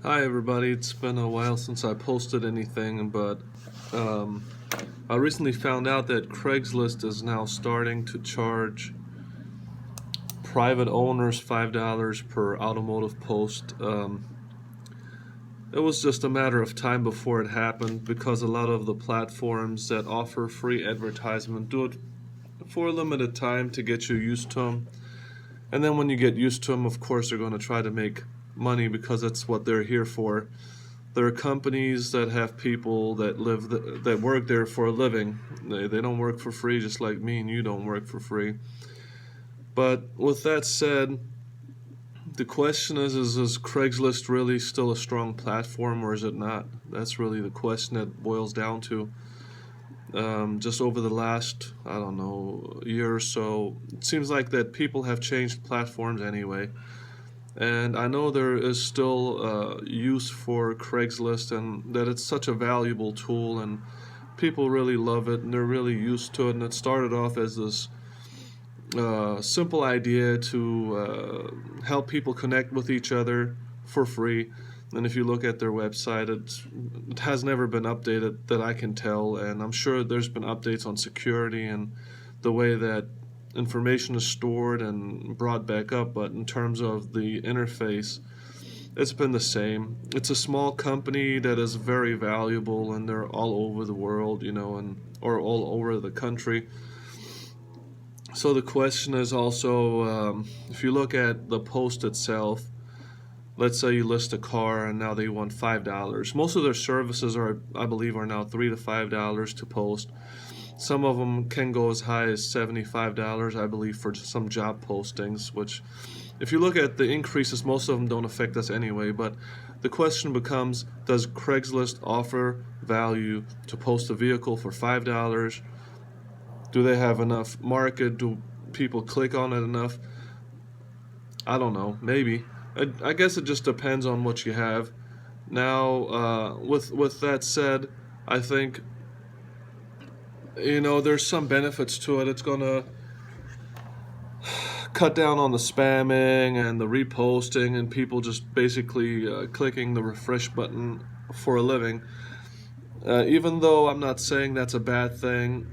Hi everybody, it's been a while since I posted anything, but I recently found out that Craigslist is now starting to charge private owners $5 per automotive post. It was just a matter of time before it happened because a lot of the platforms that offer free advertisement do it for a limited time to get you used to them. And then when you get used to them, of course, they're going to try to make money because that's what they're here for. There are companies that have people that that work there for a living. They don't work for free, just like me and you don't work for free. But with that said, the question is Craigslist really still a strong platform, or is it not? That's really the question that boils down to. Just over the last, I don't know, year or so, it seems like that people have changed platforms anyway. And I know there is still use for Craigslist and that it's such a valuable tool and people really love it and they're really used to it. And it started off as this simple idea to help people connect with each other for free. And if you look at their website, it has never been updated that I can tell. And I'm sure there's been updates on security and the way that information is stored and brought back up, but in terms of the interface, it's been the same. It's a small company that is very valuable, and they're all over the world, or all over the country. So the question is also, if you look at the post itself, let's say you list a car and now they want $5. Most of their services I believe, are now $3 to $5 to post. Some of them can go as high as $75, I believe, for some job postings, which, if you look at the increases, most of them don't affect us anyway. But the question becomes, does Craigslist offer value to post a vehicle for $5? Do they have enough market? Do people click on it enough? I don't know, maybe. I guess it just depends on what you have. Now, with that said, I think there's some benefits to it. It's going to cut down on the spamming and the reposting and people just basically clicking the refresh button for a living. Even though I'm not saying that's a bad thing,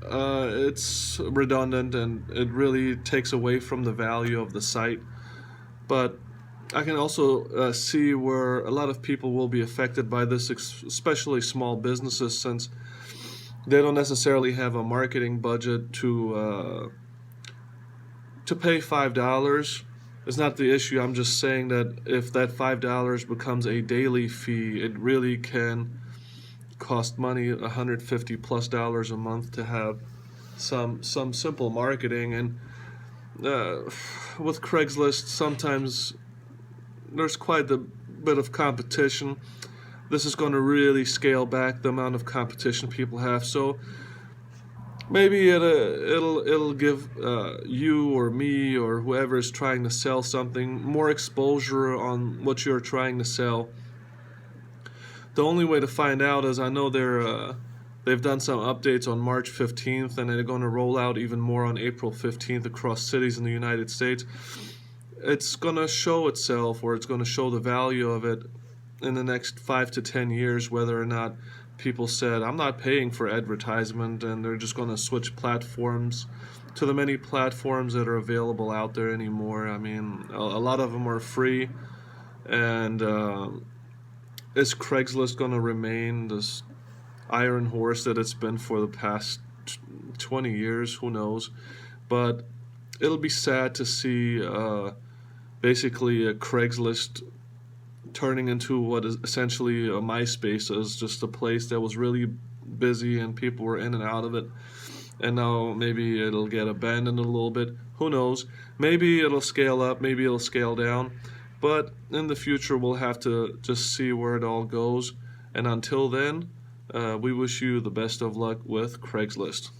it's redundant and it really takes away from the value of the site. But I can also see where a lot of people will be affected by this, especially small businesses, since they don't necessarily have a marketing budget to pay $5. It's not the issue. I'm just saying that if that $5 becomes a daily fee, it really can cost money, $150+ a month, to have some simple marketing. And with Craigslist, sometimes there's quite a bit of competition. This is going to really scale back the amount of competition people have. So maybe it'll give you or me or whoever is trying to sell something more exposure on what you're trying to sell. The only way to find out is, I know they've done some updates on March 15th, and they're going to roll out even more on April 15th across cities in the United States. It's going to show itself, or it's going to show the value of it in the next 5 to 10 years, whether or not people said, I'm not paying for advertisement, and they're just going to switch platforms to the many platforms that are available out there anymore. I mean, a lot of them are free, and is Craigslist going to remain this iron horse that it's been for the past 20 years? Who knows? But it'll be sad to see basically a Craigslist turning into what is essentially a MySpace, is just a place that was really busy and people were in and out of it. And now maybe it'll get abandoned a little bit. Who knows? Maybe it'll scale up, maybe it'll scale down. But in the future, we'll have to just see where it all goes. And until then, we wish you the best of luck with Craigslist.